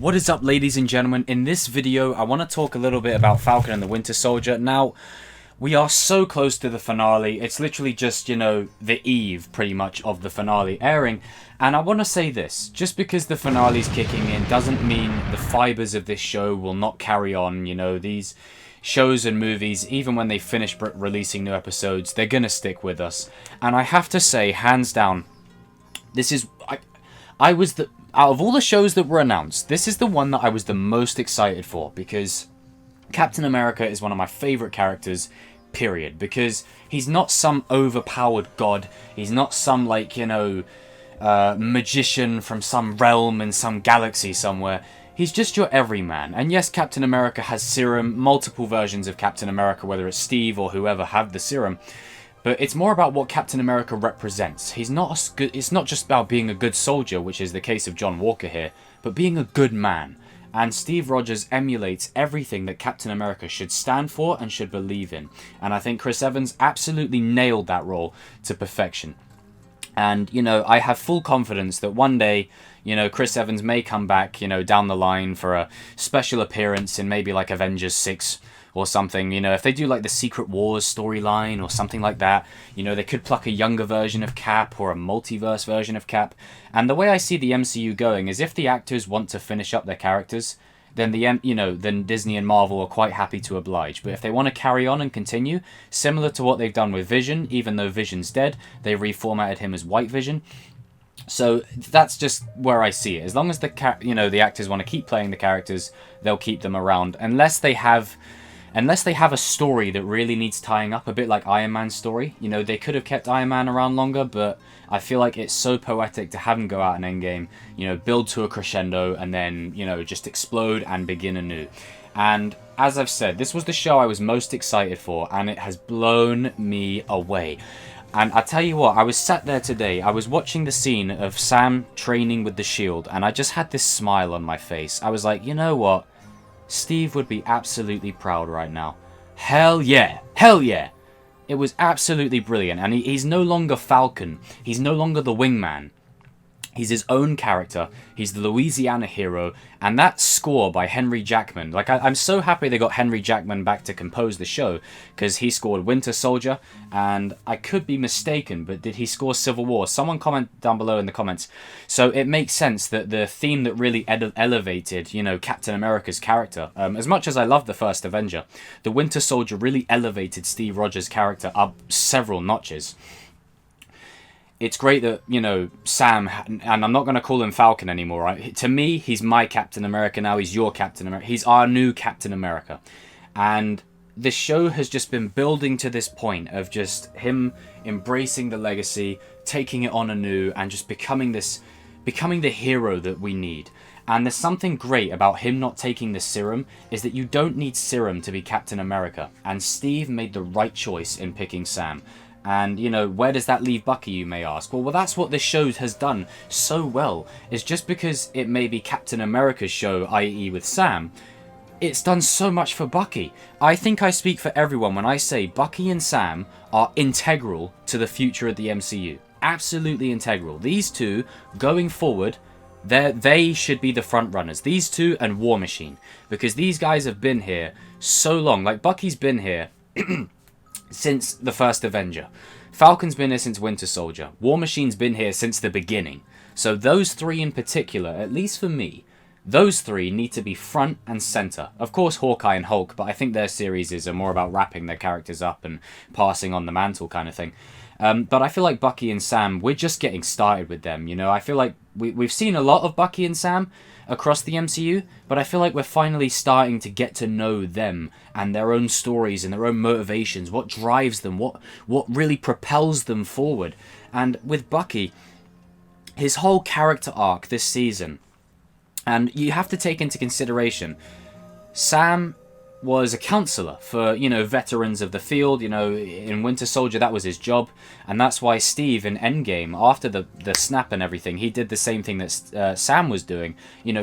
What is up, ladies and gentlemen? In this video, I want to talk a little bit about Falcon and the Winter Soldier. Now, we are so close to the finale. It's literally just, the eve, pretty much, of the finale airing. And I want to say this. Just because the finale's kicking in doesn't mean the fibers of this show will not carry on. These shows and movies, even when they finish releasing new episodes, they're going to stick with us. And I have to say, hands down, this is... Out of all the shows that were announced, this is the one that I was the most excited for, because Captain America is one of my favourite characters, period. Because he's not some overpowered god, he's not some, magician from some realm in some galaxy somewhere. He's just your everyman. And yes, Captain America has serum, multiple versions of Captain America, whether it's Steve or whoever have the serum. But it's more about what Captain America represents. It's not just about being a good soldier, which is the case of John Walker here, but being a good man. And Steve Rogers emulates everything that Captain America should stand for and should believe in. And I think Chris Evans absolutely nailed that role to perfection. And, I have full confidence that one day, Chris Evans may come back, down the line for a special appearance in maybe like Avengers 6 or something. If they do like the Secret Wars storyline or something like that, they could pluck a younger version of Cap or a multiverse version of Cap. And the way I see the MCU going is if the actors want to finish up their characters, then then Disney and Marvel are quite happy to oblige. But if they want to carry on and continue, similar to what they've done with Vision, even though Vision's dead, they reformatted him as White Vision. So that's just where I see it. As long as the actors want to keep playing the characters, they'll keep them around, unless they have a story that really needs tying up, a bit like Iron Man's story. They could have kept Iron Man around longer, but I feel like it's so poetic to have him go out in Endgame, build to a crescendo, and then, just explode and begin anew. And as I've said, this was the show I was most excited for, and it has blown me away. And I tell you what, I was sat there today, I was watching the scene of Sam training with the shield, and I just had this smile on my face. I was like, you know what? Steve would be absolutely proud right now. Hell yeah! Hell yeah! It was absolutely brilliant. And he's no longer Falcon. He's no longer the wingman. He's his own character. He's the Louisiana hero. And that score by Henry Jackman. I'm so happy they got Henry Jackman back to compose the show, because he scored Winter Soldier. And I could be mistaken, but did he score Civil War? Someone comment down below in the comments. So it makes sense that the theme that really elevated, Captain America's character. As much as I love the first Avenger, the Winter Soldier really elevated Steve Rogers' character up several notches. It's great that, Sam, and I'm not going to call him Falcon anymore, right? To me, he's my Captain America now. He's your Captain America. He's our new Captain America. And this show has just been building to this point of just him embracing the legacy, taking it on anew, and just becoming the hero that we need. And there's something great about him not taking the serum, is that you don't need serum to be Captain America. And Steve made the right choice in picking Sam. And, where does that leave Bucky, you may ask? Well, that's what this show has done so well. Is just because it may be Captain America's show, i.e. with Sam, it's done so much for Bucky. I think I speak for everyone when I say Bucky and Sam are integral to the future of the MCU. Absolutely integral. These two, going forward, they should be the front runners. These two and War Machine. Because these guys have been here so long. Like, Bucky's been here since the first Avenger. Falcon's been here since Winter Soldier. War Machine's been here since the beginning. So those three in particular, at least for me, those three need to be front and center. Of course, Hawkeye and Hulk, but I think their series are more about wrapping their characters up and passing on the mantle kind of thing. But I feel like Bucky and Sam, we're just getting started with them. I feel like we've seen a lot of Bucky and Sam across the MCU, but I feel like we're finally starting to get to know them and their own stories and their own motivations, what drives them, what really propels them forward. And with Bucky, his whole character arc this season, and you have to take into consideration, Sam was a counselor for, veterans of the field. In Winter Soldier, that was his job. And that's why Steve in Endgame, after the snap and everything, he did the same thing that Sam was doing.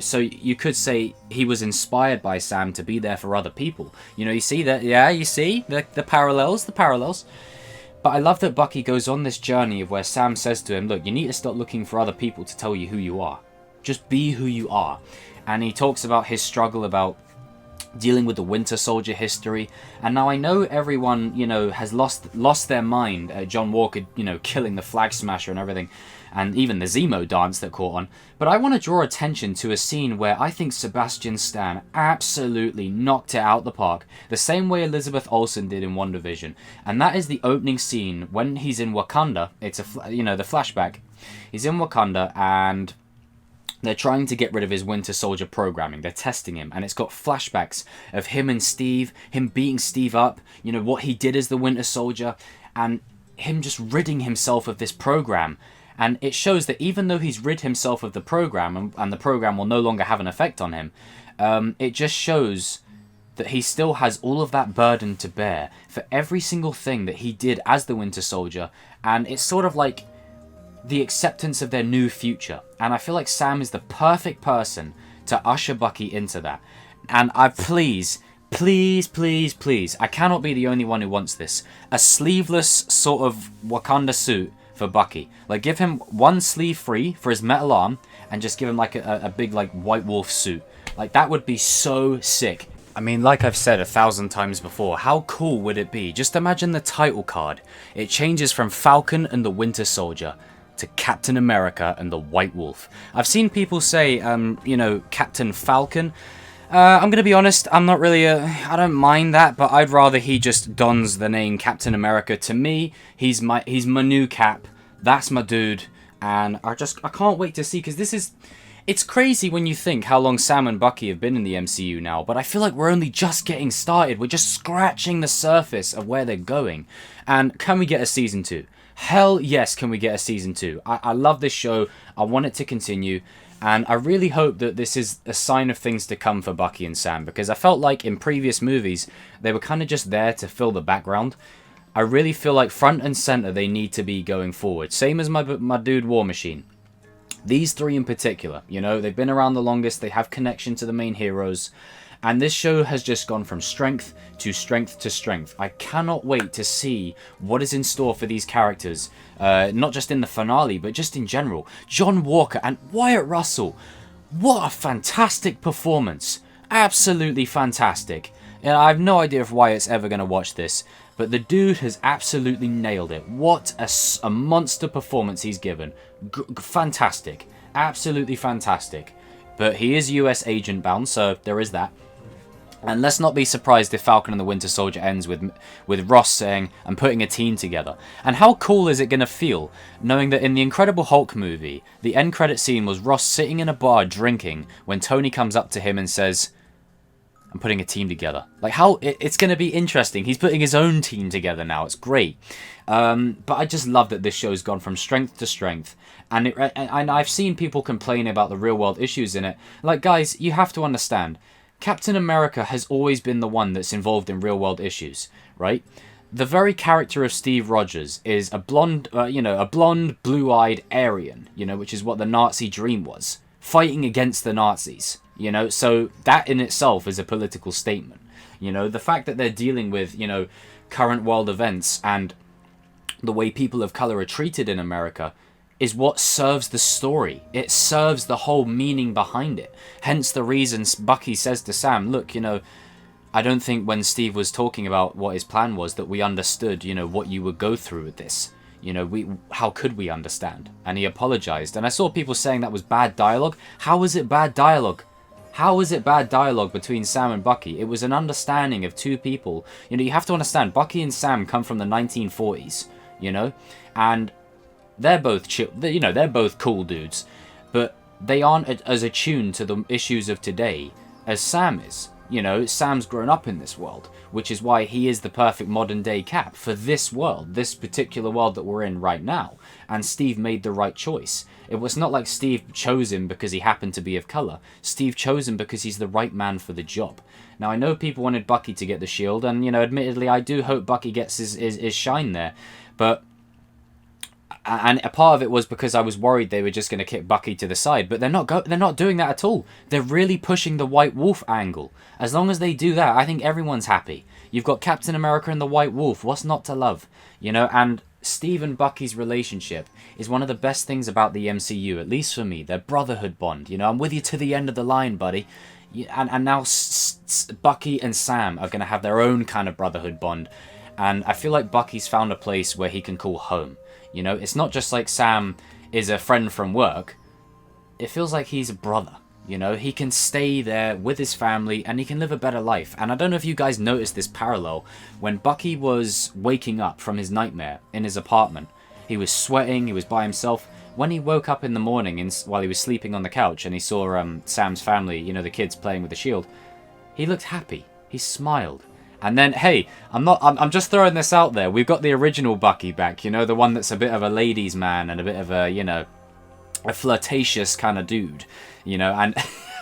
So you could say he was inspired by Sam to be there for other people. You see that? Yeah, you see the parallels. But I love that Bucky goes on this journey of where Sam says to him, look, you need to stop looking for other people to tell you who you are. Just be who you are. And he talks about his struggle about dealing with the Winter Soldier history. And now I know everyone, you know, has lost their mind at John Walker, you know, killing the Flag Smasher and everything, and even the Zemo dance that caught on. But I want to draw attention to a scene where I think Sebastian Stan absolutely knocked it out the park, the same way Elizabeth Olsen did in WandaVision. And that is the opening scene when he's in Wakanda. It's you know, the flashback. He's in Wakanda and they're trying to get rid of his Winter Soldier programming. They're testing him. And it's got flashbacks of him and Steve, him beating Steve up, you know, what he did as the Winter Soldier, and him just ridding himself of this program. And it shows that even though he's rid himself of the program, and the program will no longer have an effect on him, it just shows that he still has all of that burden to bear for every single thing that he did as the Winter Soldier. And it's sort of like the acceptance of their new future. And I feel like Sam is the perfect person to usher Bucky into that. And please, I cannot be the only one who wants this. A sleeveless sort of Wakanda suit for Bucky. Like, give him one sleeve free for his metal arm, and just give him like a big like White Wolf suit. Like, that would be so sick. I mean, like I've said 1,000 times before, how cool would it be? Just imagine the title card. It changes from Falcon and the Winter Soldier to Captain America and the White Wolf. I've seen people say, you know, Captain Falcon. I'm gonna be honest, I'm not really I don't mind that, but I'd rather he just dons the name Captain America. To me, he's my new Cap. That's my dude, and I can't wait to see, because it's crazy when you think how long Sam and Bucky have been in the MCU now, but I feel like we're only just getting started. We're just scratching the surface of where they're going. And can we get a season 2? Hell yes, can we get a season 2? I love this show. I want it to continue. And I really hope that this is a sign of things to come for Bucky and Sam, because I felt like in previous movies, they were kind of just there to fill the background. I really feel like front and center they need to be going forward. Same as my dude War Machine. These three in particular, you know, they've been around the longest, they have connection to the main heroes. And this show has just gone from strength to strength to strength. I cannot wait to see what is in store for these characters. Not just in the finale, but just in general. John Walker and Wyatt Russell. What a fantastic performance. Absolutely fantastic. And I have no idea if Wyatt's ever going to watch this, but the dude has absolutely nailed it. What a monster performance he's given. Fantastic. Absolutely fantastic. But he is US agent bound, so there is that. And let's not be surprised if Falcon and the Winter Soldier ends with Ross saying, "I'm putting a team together." And how cool is it going to feel knowing that in the Incredible Hulk movie, the end credit scene was Ross sitting in a bar drinking when Tony comes up to him and says, "I'm putting a team together." Like, how it's going to be interesting. He's putting his own team together now. It's great. But I just love that this show's gone from strength to strength. And I've seen people complain about the real world issues in it. Like, guys, you have to understand. Captain America has always been the one that's involved in real world issues, right? The very character of Steve Rogers is a blonde, a blonde, blue-eyed Aryan, which is what the Nazi dream was, fighting against the Nazis, so that in itself is a political statement. The fact that they're dealing with, current world events and the way people of color are treated in America is what serves the story. It serves the whole meaning behind it. Hence the reason Bucky says to Sam, look, I don't think when Steve was talking about what his plan was that we understood, what you would go through with this. How could we understand? And he apologized. And I saw people saying that was bad dialogue. How was it bad dialogue? How was it bad dialogue between Sam and Bucky? It was an understanding of two people. You have to understand, Bucky and Sam come from the 1940s, and they're both chill, they're both cool dudes, but they aren't as attuned to the issues of today as Sam is. Sam's grown up in this world, which is why he is the perfect modern day Cap for this world, this particular world that we're in right now. And Steve made the right choice. It was not like Steve chose him because he happened to be of color. Steve chose him because he's the right man for the job. Now, I know people wanted Bucky to get the shield, and, admittedly, I do hope Bucky gets his shine there. But And a part of it was because I was worried they were just going to kick Bucky to the side, but they're not doing that at all. They're really pushing the White Wolf angle. As long as they do that, I think everyone's happy. You've got Captain America and the White Wolf. What's not to love? You know, and Steve and Bucky's relationship is one of the best things about the MCU, at least for me. Their brotherhood bond. You know, I'm with you to the end of the line, buddy. And now Bucky and Sam are going to have their own kind of brotherhood bond. And I feel like Bucky's found a place where he can call home. You know, it's not just like Sam is a friend from work. It feels like he's a brother. You know, he can stay there with his family and he can live a better life. And I don't know if you guys noticed this parallel. When Bucky was waking up from his nightmare in his apartment, he was sweating, he was by himself. When he woke up in the morning while he was sleeping on the couch and he saw Sam's family, you know, the kids playing with the shield, he looked happy. He smiled. And then, hey, I'm just throwing this out there. We've got the original Bucky back, you know, the one that's a bit of a ladies' man and a bit of a, you know, a flirtatious kind of dude, you know. And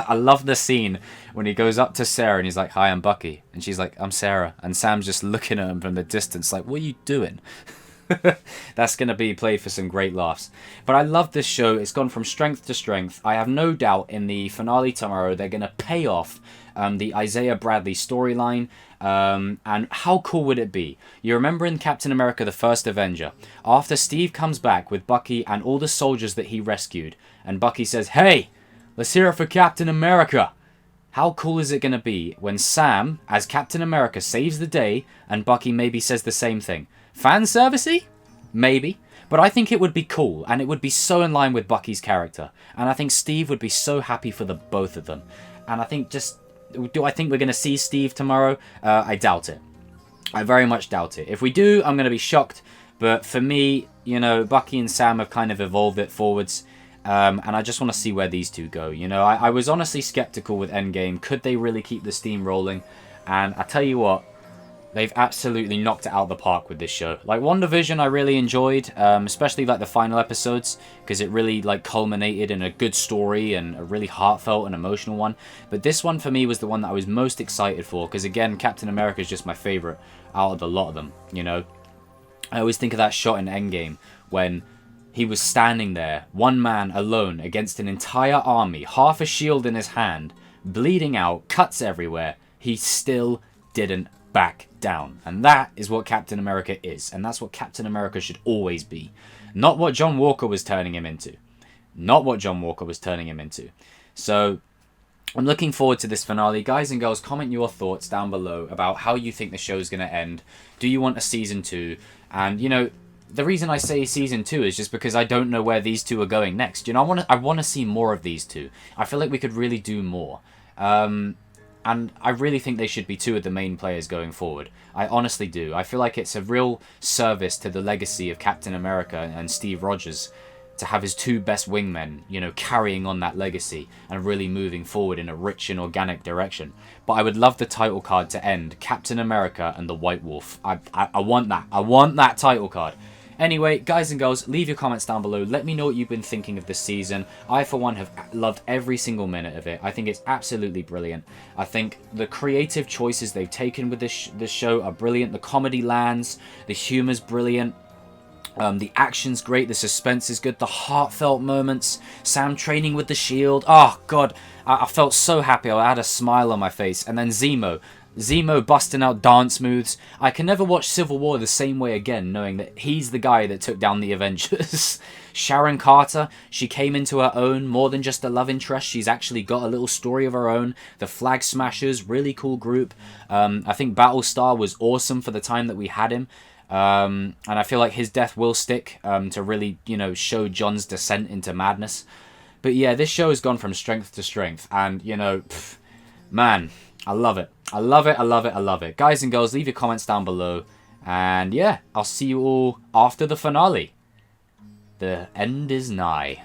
I love the scene when he goes up to Sarah and he's like, "Hi, I'm Bucky." And she's like, "I'm Sarah." And Sam's just looking at him from the distance like, "What are you doing?" That's going to be played for some great laughs. But I love this show. It's gone from strength to strength. I have no doubt in the finale tomorrow they're going to pay off the Isaiah Bradley storyline. And how cool would it be? You remember in Captain America the First Avenger, after Steve comes back with Bucky and all the soldiers that he rescued, and Bucky says, "Hey, let's hear it for Captain America." How cool is it going to be when Sam, as Captain America, saves the day and Bucky maybe says the same thing? Fan servicey? Maybe. But I think it would be cool, and it would be so in line with Bucky's character. And I think Steve would be so happy for the both of them. And I think do I think we're going to see Steve tomorrow? I doubt it. I very much doubt it. If we do, I'm going to be shocked. But for me, you know, Bucky and Sam have kind of evolved it forwards. And I just want to see where these two go. You know, I was honestly skeptical with Endgame. Could they really keep the steam rolling? And I tell you what, they've absolutely knocked it out of the park with this show. Like, WandaVision I really enjoyed, especially like the final episodes, because it really like culminated in a good story and a really heartfelt and emotional one. But this one for me was the one that I was most excited for, because again, Captain America is just my favourite out of the lot of them, you know. I always think of that shot in Endgame when he was standing there, one man alone against an entire army, half a shield in his hand, bleeding out, cuts everywhere. He still didn't back down. And that is what Captain America is. And that's what Captain America should always be. Not what John Walker was turning him into. Not what John Walker was turning him into. So I'm looking forward to this finale. Guys and girls, comment your thoughts down below about how you think the show's going to end. Do you want a season 2? And, you know, the reason I say season 2 is just because I don't know where these two are going next. You know, I want to see more of these two. I feel like we could really do more. And I really think they should be two of the main players going forward. I honestly do. I feel like it's a real service to the legacy of Captain America and Steve Rogers to have his two best wingmen, you know, carrying on that legacy and really moving forward in a rich and organic direction. But I would love the title card to end Captain America and the White Wolf. I want that. I want that title card. Anyway, guys and girls, leave your comments down below. Let me know what you've been thinking of this season. I, for one, have loved every single minute of it. I think it's absolutely brilliant. I think the creative choices they've taken with this show are brilliant. The comedy lands. The humor's brilliant. The action's great. The suspense is good. The heartfelt moments. Sam training with the shield. Oh, God. I felt so happy. I had a smile on my face. And then Zemo busting out dance moves. I can never watch Civil War the same way again, knowing that he's the guy that took down the Avengers. Sharon Carter, she came into her own, more than just a love interest. She's actually got a little story of her own. The Flag Smashers, really cool group. I think Battlestar was awesome for the time that we had him. And I feel like his death will stick to really, you know, show John's descent into madness. But yeah, this show has gone from strength to strength. And, you know, man, I love it. I love it, I love it, I love it. Guys and girls, leave your comments down below. And yeah, I'll see you all after the finale. The end is nigh.